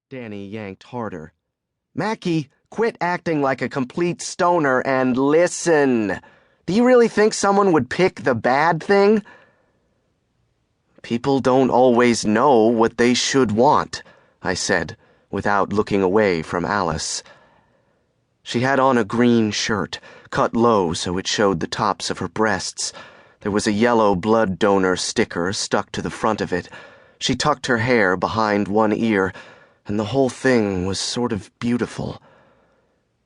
Danny yanked harder. "Mackie, quit acting like a complete stoner and listen. Do you really think someone would pick the bad thing?" "People don't always know what they should want," I said, without looking away from Alice. She had on a green shirt, cut low so it showed the tops of her breasts. There was a yellow blood donor sticker stuck to the front of it. She tucked her hair behind one ear, and the whole thing was sort of beautiful.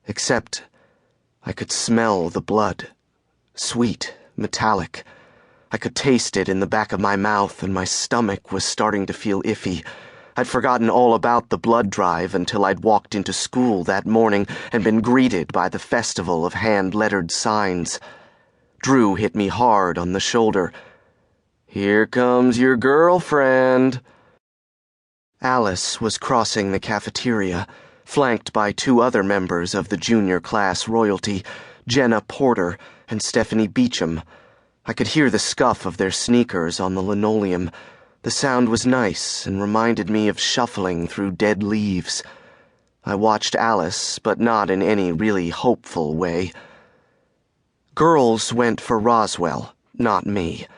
Except I could smell the blood. Sweet, metallic. I could taste it in the back of my mouth, and my stomach was starting to feel iffy. I'd forgotten all about the blood drive until I'd walked into school that morning and been greeted by the festival of hand-lettered signs. Drew hit me hard on the shoulder. "Here comes your girlfriend." Alice was crossing the cafeteria, flanked by two other members of the junior class royalty, Jenna Porter and Stephanie Beecham. I could hear the scuff of their sneakers on the linoleum. The sound was nice and reminded me of shuffling through dead leaves. I watched Alice, but not in any really hopeful way. Girls went for Roswell, not me.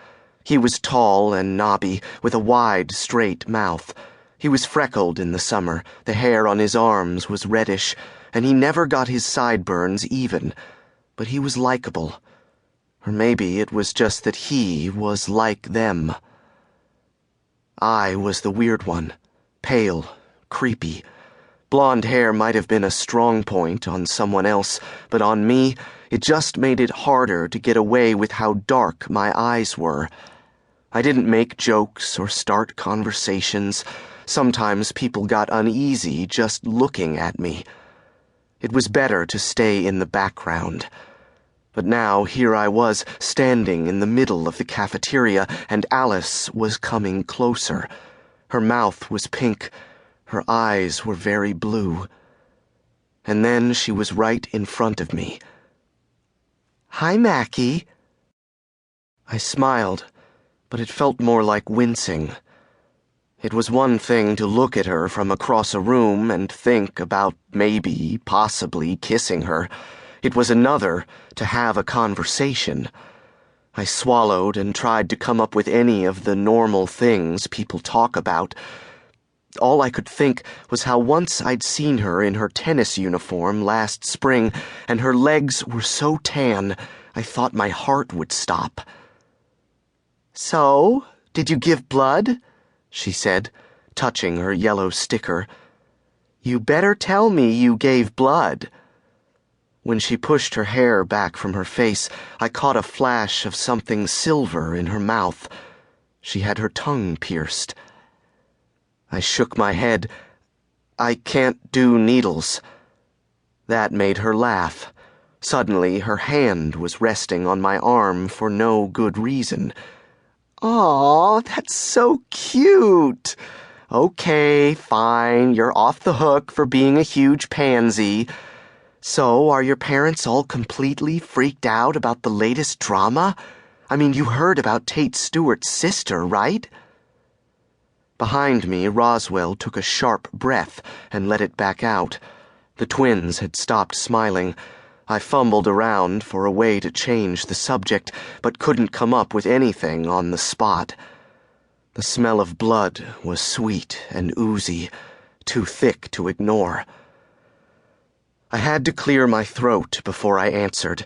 He was tall and knobby, with a wide, straight mouth. He was freckled in the summer, the hair on his arms was reddish, and he never got his sideburns even. But he was likable. Or maybe it was just that he was like them. I was the weird one, pale, creepy. Blonde hair might have been a strong point on someone else, but on me, it just made it harder to get away with how dark my eyes were. I didn't make jokes or start conversations. Sometimes people got uneasy just looking at me. It was better to stay in the background. But now here I was, standing in the middle of the cafeteria, and Alice was coming closer. Her mouth was pink. Her eyes were very blue. And then she was right in front of me. "Hi, Mackie." I smiled, but it felt more like wincing. It was one thing to look at her from across a room and think about maybe, possibly kissing her. It was another to have a conversation. I swallowed and tried to come up with any of the normal things people talk about. All I could think was how once I'd seen her in her tennis uniform last spring, and her legs were so tan, I thought my heart would stop. "So, did you give blood?" she said, touching her yellow sticker. "You better tell me you gave blood." When she pushed her hair back from her face, I caught a flash of something silver in her mouth. She had her tongue pierced. I shook my head. "I can't do needles." That made her laugh. Suddenly, her hand was resting on my arm for no good reason. "Aw, that's so cute." "Okay, fine, you're off the hook for being a huge pansy. So, are your parents all completely freaked out about the latest drama? I mean, you heard about Tate Stewart's sister, right?" Behind me, Roswell took a sharp breath and let it back out. The twins had stopped smiling. I fumbled around for a way to change the subject, but couldn't come up with anything on the spot. The smell of blood was sweet and oozy, too thick to ignore. I had to clear my throat before I answered.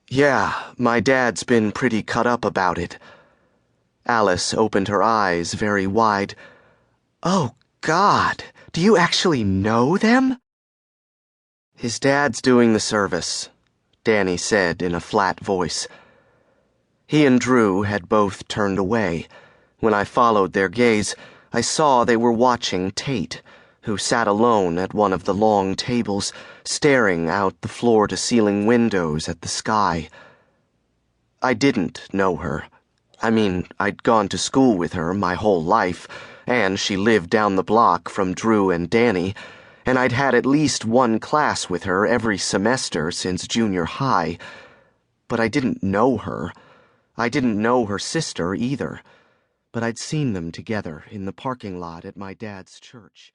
"Yeah, my dad's been pretty cut up about it." Alice opened her eyes very wide. "Oh, God, do you actually know them?" "His dad's doing the service," Danny said in a flat voice. He and Drew had both turned away. When I followed their gaze, I saw they were watching Tate, who sat alone at one of the long tables, staring out the floor-to-ceiling windows at the sky. I didn't know her. I mean, I'd gone to school with her my whole life, and she lived down the block from Drew and Danny, and I'd had at least one class with her every semester since junior high. But I didn't know her. I didn't know her sister either. But I'd seen them together in the parking lot at my dad's church.